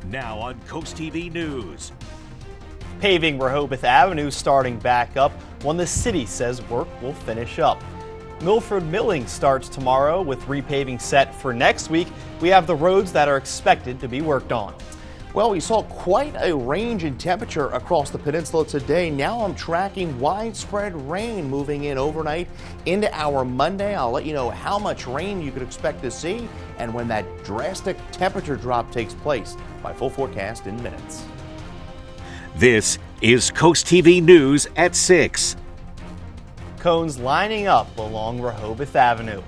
Now on CoastTV News. Paving Rehoboth Avenue starting back up when the city says work will finish up. Milford milling starts tomorrow with repaving set for next week. We have the roads that are expected to be worked on. Well, we saw quite a range in temperature across the peninsula today. Now I'm tracking widespread rain moving in overnight into our Monday. I'll let you know how much rain you could expect to see and when that drastic temperature drop takes place. My full forecast in minutes. This is CoastTV News at 6. Cones lining up along Rehoboth Avenue.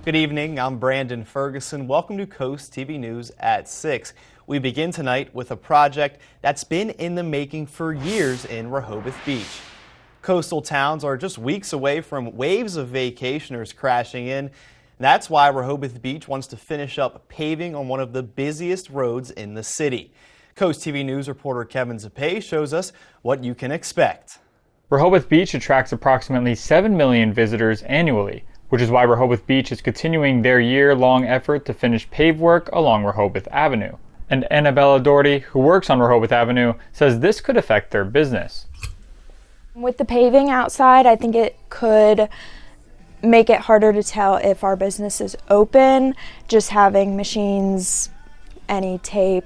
Good evening, I'm Brandon Ferguson. Welcome to CoastTV News at 6. We begin tonight with a project that's been in the making for years in Rehoboth Beach. Coastal towns are just weeks away from waves of vacationers crashing in. That's why Rehoboth Beach wants to finish up paving on one of the busiest roads in the city. CoastTV News reporter Kevin Zapay shows us what you can expect. Rehoboth Beach attracts approximately 7 million visitors annually, which is why Rehoboth Beach is continuing their year-long effort to finish pave work along Rehoboth Avenue. And Annabella Doherty, who works on Rehoboth Avenue, says this could affect their business. With the paving outside, I think it could make it harder to tell if our business is open. Just having machines, any tape,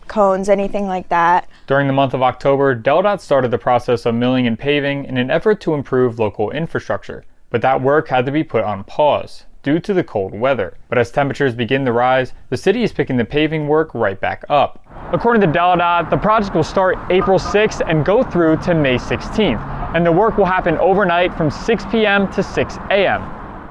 cones, anything like that. During the month of October, DelDOT started the process of milling and paving in an effort to improve local infrastructure. But that work had to be put on pause due to the cold weather. But as temperatures begin to rise, the city is picking the paving work right back up. According to DelDOT, the project will start April 6th and go through to May 16th. And the work will happen overnight from 6 p.m. to 6 a.m.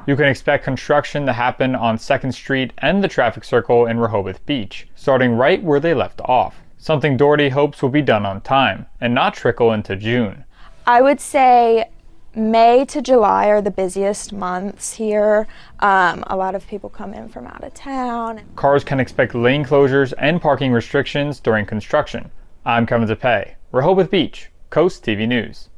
You can expect construction to happen on 2nd Street and the traffic circle in Rehoboth Beach, starting right where they left off. Something Doherty hopes will be done on time and not trickle into June. I would say May to July are the busiest months here. A lot of people come in from out of town. Cars can expect lane closures and parking restrictions during construction. I'm Kevin Zapay, Rehoboth Beach, CoastTV News.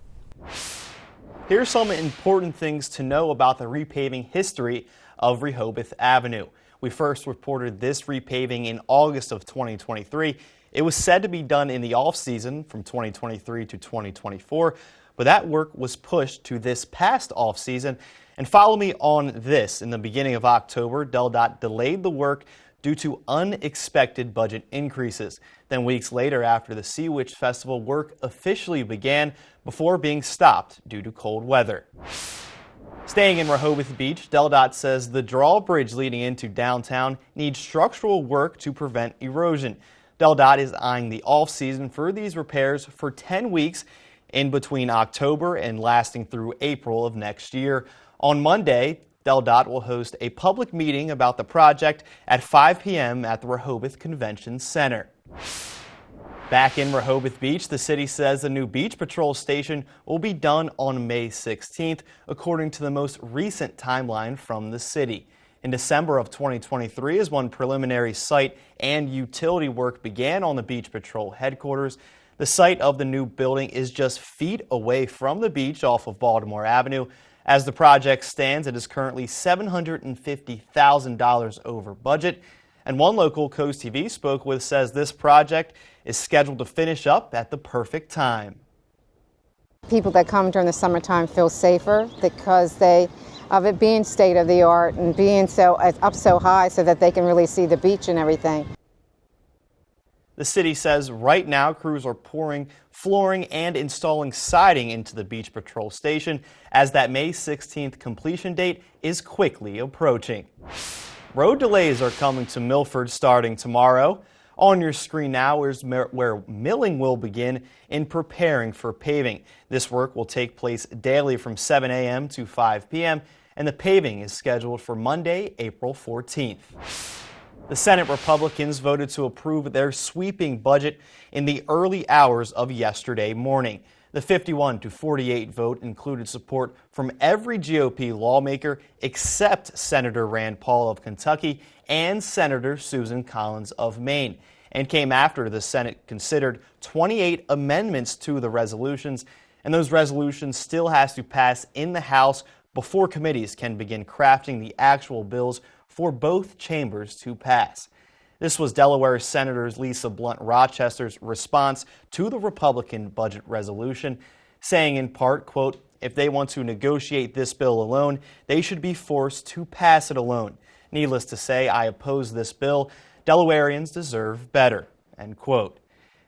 Here's some important things to know about the repaving history of Rehoboth Avenue. We first reported this repaving in August of 2023. It was said to be done in the off-season from 2023 to 2024, but that work was pushed to this past off-season. And follow me on this. In the beginning of October, DelDOT delayed the work due to unexpected budget increases. Then weeks later, after the Sea Witch Festival, work officially began before being stopped due to cold weather. Staying in Rehoboth Beach, DelDOT says the drawbridge leading into downtown needs structural work to prevent erosion. DelDOT is eyeing the off-season for these repairs for 10 weeks in between October and lasting through April of next year. On Monday, DelDOT will host a public meeting about the project at 5 p.m. at the Rehoboth Convention Center. Back in Rehoboth Beach, the city says the new beach patrol station will be done on May 16th, according to the most recent timeline from the city. In December of 2023 is when preliminary site and utility work began on the beach patrol headquarters. The site of the new building is just feet away from the beach off of Baltimore Avenue. As the project stands, it is currently $750,000 over budget. And one local CoastTV spoke with says this project is scheduled to finish up at the perfect time. People that come during the summertime feel safer because of it being state of the art and being up so high so that they can really see the beach and everything. The city says right now crews are pouring flooring and installing siding into the beach patrol station as that May 16th completion date is quickly approaching. Road delays are coming to Milford starting tomorrow. On your screen now is where milling will begin in preparing for paving. This work will take place daily from 7 a.m. to 5 p.m. and the paving is scheduled for Monday, April 14th. The Senate Republicans voted to approve their sweeping budget in the early hours of yesterday morning. The 51-48 vote included support from every GOP lawmaker except Senator Rand Paul of Kentucky and Senator Susan Collins of Maine, and came after the Senate considered 28 amendments to the resolutions, and those resolutions still has to pass in the House before committees can begin crafting the actual bills for both chambers to pass. This was Delaware Senator Lisa Blunt Rochester's response to the Republican budget resolution, saying in part, quote, "If they want to negotiate this bill alone, they should be forced to pass it alone. Needless to say, I oppose this bill. Delawareans deserve better," end quote.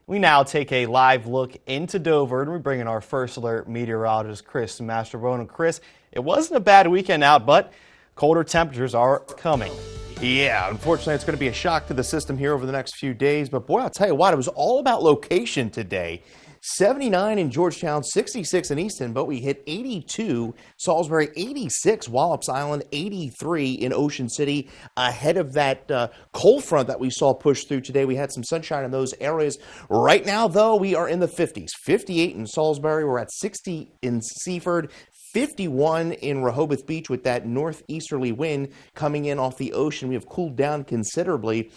We now take a live look into Dover, and we bring in our first alert meteorologist, Chris Mastrobone. Chris, it wasn't a bad weekend out, but colder temperatures are coming. Yeah, unfortunately, it's going to be a shock to the system here over the next few days. But boy, I'll tell you what, it was all about location today. 79 in Georgetown, 66 in Easton, but we hit 82, Salisbury 86, Wallops Island 83 in Ocean City, ahead of that cold front that we saw push through today. We had some sunshine in those areas. Right now, though, we are in the 50s, 58 in Salisbury, we're at 60 in Seaford, 51 in Rehoboth Beach with that northeasterly wind coming in off the ocean. We have cooled down considerably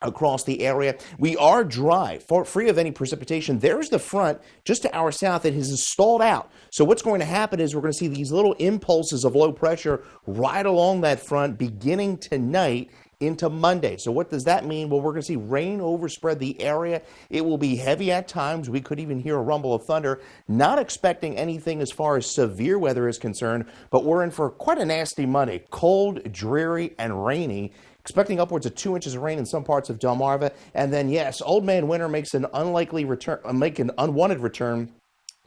across the area. We are dry, free of any precipitation. There's the front just to our south that has stalled out. So what's going to happen is we're going to see these little impulses of low pressure right along that front beginning tonight into Monday. So what does that mean? Well, we're going to see rain overspread the area. It will be heavy at times. We could even hear a rumble of thunder. Not expecting anything as far as severe weather is concerned, but we're in for quite a nasty Monday. Cold, dreary, and rainy. Expecting upwards of 2 inches of rain in some parts of Delmarva. And then, yes, Old Man Winter makes an unwanted return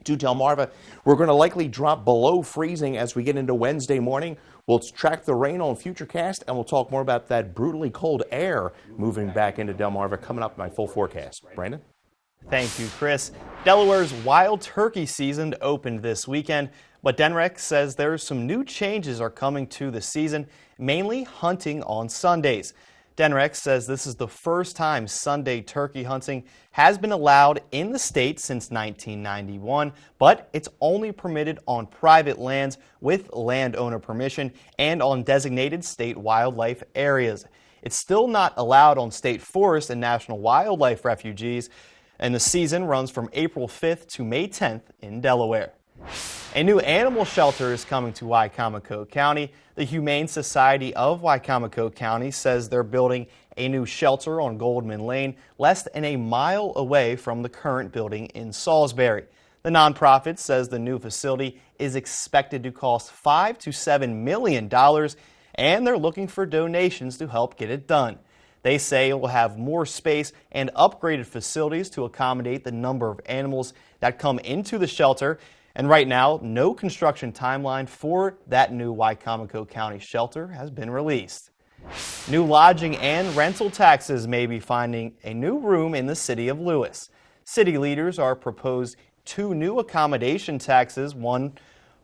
to Delmarva. We're going to likely drop below freezing as we get into Wednesday morning. We'll track the rain on Futurecast, and we'll talk more about that brutally cold air moving back into Delmarva coming up in my full forecast. Brandon? Thank you, Chris. Delaware's wild turkey season opened this weekend, but DNREC says there's some new changes are coming to the season, mainly hunting on Sundays. DNREC says this is the first time Sunday turkey hunting has been allowed in the state since 1991, but it's only permitted on private lands with landowner permission and on designated state wildlife areas. It's still not allowed on state forests and national wildlife refuges, and the season runs from April 5th to May 10th in Delaware. A new animal shelter is coming to Wicomico County. The Humane Society of Wicomico County says they're building a new shelter on Goldman Lane, less than a mile away from the current building in Salisbury. The nonprofit says the new facility is expected to cost $5 to $7 million, and they're looking for donations to help get it done. They say it will have more space and upgraded facilities to accommodate the number of animals that come into the shelter. And right now, no construction timeline for that new Wicomico County shelter has been released. New lodging and rental taxes may be finding a new room in the city of Lewis. City leaders are proposed 2 new accommodation taxes. One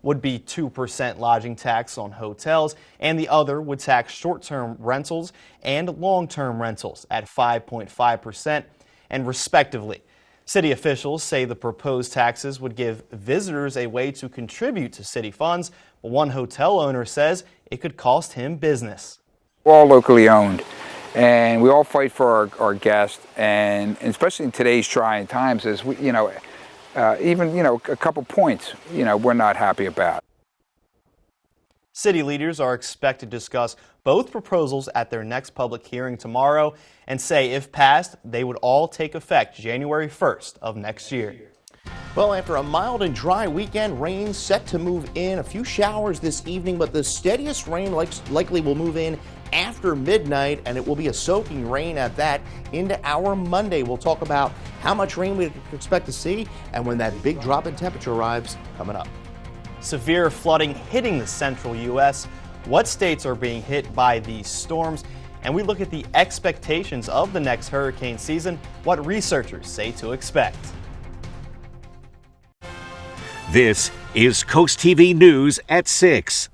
would be 2% lodging tax on hotels, and the other would tax short-term rentals and long-term rentals at 5.5% and respectively. City officials say the proposed taxes would give visitors a way to contribute to city funds, but one hotel owner says it could cost him business. We're all locally owned, and we all fight for our guests, and especially in today's trying times, as we, even a couple points, we're not happy about. City leaders are expected to discuss both proposals at their next public hearing tomorrow and say if passed, they would all take effect January 1st of next year. Well, after a mild and dry weekend, rain set to move in. A few showers this evening, but the steadiest rain likely will move in after midnight, and it will be a soaking rain at that into our Monday. We'll talk about how much rain we expect to see and when that big drop in temperature arrives coming up. Severe flooding hitting the central U.S. What states are being hit by these storms? And we look at the expectations of the next hurricane season, what researchers say to expect. This is CoastTV News at 6.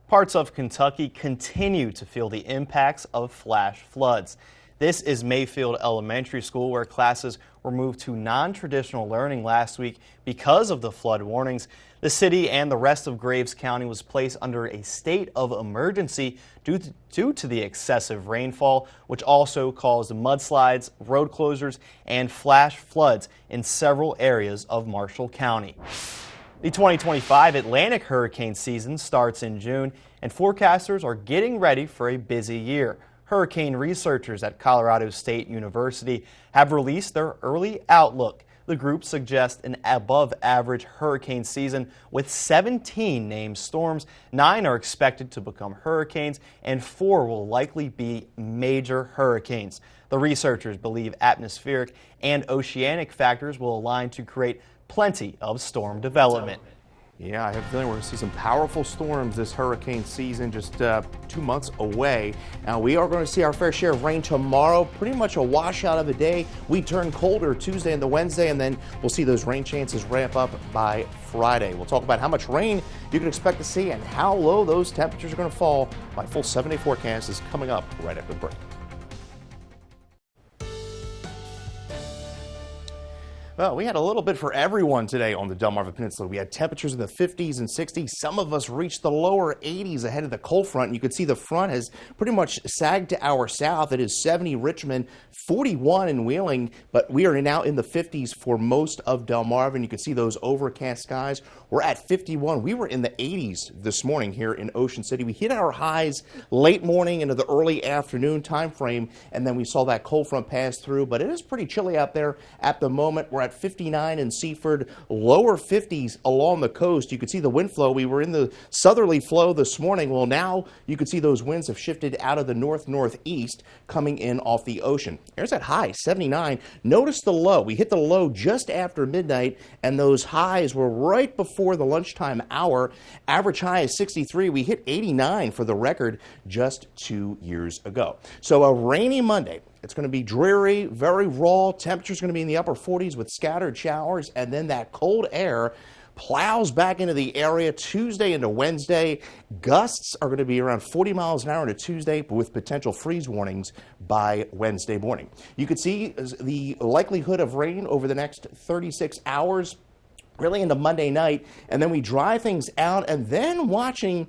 Parts of Kentucky continue to feel the impacts of flash floods. This is Mayfield Elementary School, where classes were moved to non-traditional learning last week because of the flood warnings. The city and the rest of Graves County was placed under a state of emergency due to the excessive rainfall, which also caused mudslides, road closures, and flash floods in several areas of Marshall County. The 2025 Atlantic hurricane season starts in June, and forecasters are getting ready for a busy year. Hurricane researchers at Colorado State University have released their early outlook. The group suggests an above-average hurricane season with 17 named storms. 9 are expected to become hurricanes, and 4 will likely be major hurricanes. The researchers believe atmospheric and oceanic factors will align to create plenty of storm development. Yeah, I have a feeling we're going to see some powerful storms this hurricane season, just 2 months away. Now, we are going to see our fair share of rain tomorrow, pretty much a washout of a day. We turn colder Tuesday and the Wednesday, and then we'll see those rain chances ramp up by Friday. We'll talk about how much rain you can expect to see and how low those temperatures are going to fall. My full 7-day forecast is coming up right after the break. Well, we had a little bit for everyone today on the Delmarva Peninsula. We had temperatures in the 50s and 60s. Some of us reached the lower 80s ahead of the cold front. And you can see the front has pretty much sagged to our south. It is 70 Richmond, 41 in Wheeling, but we are now in the 50s for most of Delmarva. And you can see those overcast skies. We're at 51. We were in the 80s this morning here in Ocean City. We hit our highs late morning into the early afternoon time frame, and then we saw that cold front pass through. But it is pretty chilly out there at the moment. We're at 59 in Seaford, lower 50s along the coast. You could see the wind flow. We were in the southerly flow this morning. Well, now you can see those winds have shifted out of the north-northeast coming in off the ocean. There's that high, 79. Notice the low. We hit the low just after midnight, and those highs were right before the lunchtime hour. Average high is 63. We hit 89 for the record just 2 years ago. So a rainy Monday. It's going to be dreary, very raw. Temperature's going to be in the upper 40s with scattered showers, and then that cold air plows back into the area Tuesday into Wednesday. Gusts are going to be around 40 miles an hour into Tuesday with potential freeze warnings by Wednesday morning. You could see the likelihood of rain over the next 36 hours, really into Monday night, and then we dry things out, and then watching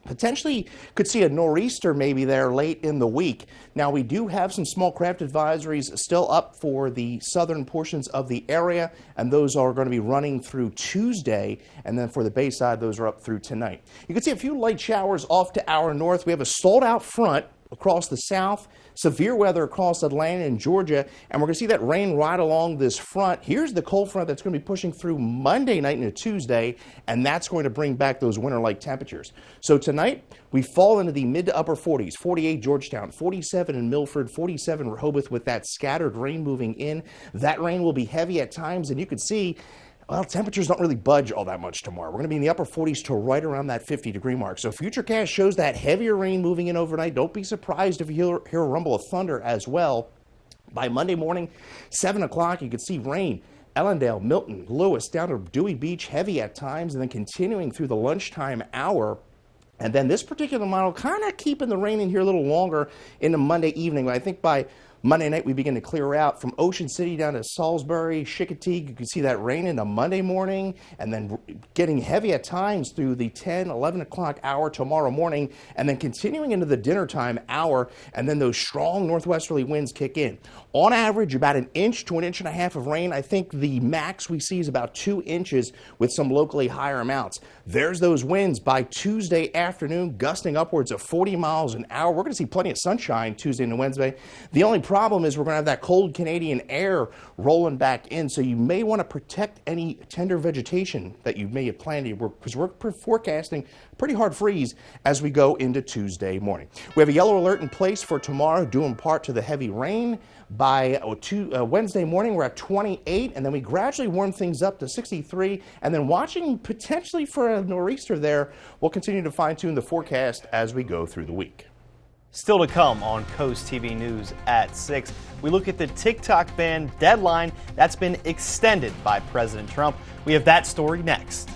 potentially could see a nor'easter maybe there late in the week. Now, we do have some small craft advisories still up for the southern portions of the area, and those are going to be running through Tuesday, and then for the Bayside, those are up through tonight. You can see a few light showers off to our north. We have a stalled out front across the south, severe weather across Atlanta and Georgia, and we're going to see that rain right along this front. Here's the cold front that's going to be pushing through Monday night into Tuesday, and that's going to bring back those winter-like temperatures. So tonight, we fall into the mid to upper 40s, 48 Georgetown, 47 in Milford, 47 Rehoboth with that scattered rain moving in. That rain will be heavy at times, and you can see well, temperatures don't really budge all that much tomorrow. We're going to be in the upper 40s to right around that 50-degree mark. So Futurecast shows that heavier rain moving in overnight. Don't be surprised if you hear a rumble of thunder as well. By Monday morning, 7 o'clock, you can see rain. Ellendale, Milton, Lewis, down to Dewey Beach, heavy at times, and then continuing through the lunchtime hour. And then this particular model kind of keeping the rain in here a little longer into Monday evening. I think by Monday night, we begin to clear out from Ocean City down to Salisbury, Chincoteague. You can see that rain into Monday morning and then getting heavy at times through the 10, 11 o'clock hour tomorrow morning and then continuing into the dinner time hour, and then those strong northwesterly winds kick in. On average, about 1 inch to 1.5 inches of rain. I think the max we see is about 2 inches with some locally higher amounts. There's those winds by Tuesday afternoon, gusting upwards of 40 miles an hour. We're going to see plenty of sunshine Tuesday and Wednesday. The only problem is we're going to have that cold Canadian air rolling back in, so you may want to protect any tender vegetation that you may have planned because we're forecasting pretty hard freeze as we go into Tuesday morning. We have a yellow alert in place for tomorrow, due in part to the heavy rain. By Wednesday morning, we're at 28, and then we gradually warm things up to 63, and then watching potentially for a nor'easter there. We'll continue to fine-tune the forecast as we go through the week. Still to come on Coast TV News at 6, we look at the TikTok ban deadline that's been extended by President Trump. We have that story next.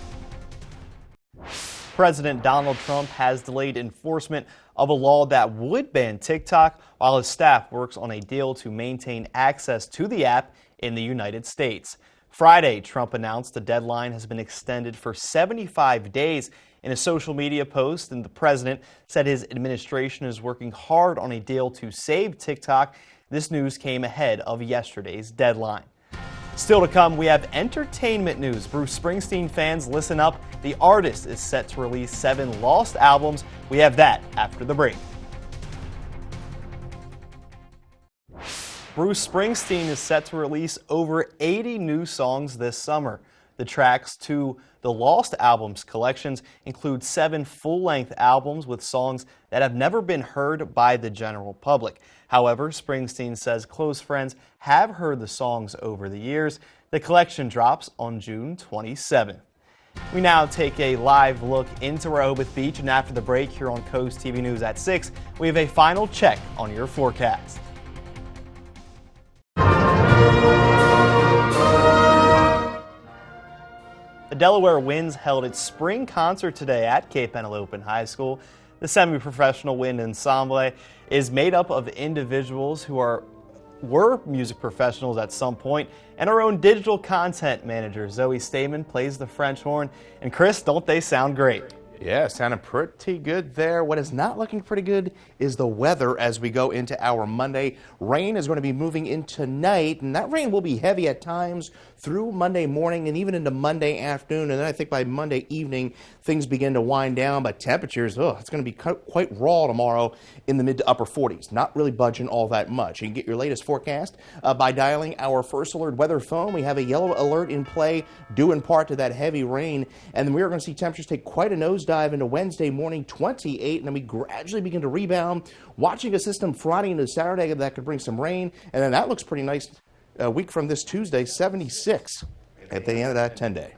President Donald Trump has delayed enforcement of a law that would ban TikTok while his staff works on a deal to maintain access to the app in the United States. Friday, Trump announced the deadline has been extended for 75 days. In a social media post, and the president said his administration is working hard on a deal to save TikTok. This news came ahead of yesterday's deadline. Still to come, we have entertainment news. Bruce Springsteen fans, listen up. The artist is set to release 7 lost albums. We have that after the break. Bruce Springsteen is set to release over 80 new songs this summer. The tracks to the Lost Albums collections include 7 full-length albums with songs that have never been heard by the general public. However, Springsteen says close friends have heard the songs over the years. The collection drops on June 27th. We now take a live look into Rehoboth Beach, and after the break here on Coast TV News at 6, we have a final check on your forecast. The Delaware Winds held its spring concert today at Cape Penelope High School. The semi-professional wind ensemble is made up of individuals who were music professionals at some point, and our own digital content manager Zoe Stamen plays the French horn. And Chris, don't they sound great? Yeah, sounding pretty good there. What is not looking pretty good is the weather as we go into our Monday. Rain is going to be moving in tonight, and that rain will be heavy at times through Monday morning and even into Monday afternoon. And then I think by Monday evening, things begin to wind down. But temperatures, it's going to be quite raw tomorrow in the mid to upper 40s. Not really budging all that much. You can get your latest forecast by dialing our First Alert weather phone. We have a yellow alert in play due in part to that heavy rain. And then we are going to see temperatures take quite a nosedive into Wednesday morning, 28, and then we gradually begin to rebound. Watching a system Friday into Saturday that could bring some rain, and then that looks pretty nice a week from this Tuesday, 76 at the end of that 10-day.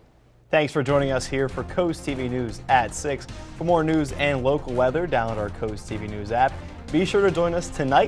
Thanks for joining us here for Coast TV News at 6. For more news and local weather, download our Coast TV News app. Be sure to join us tonight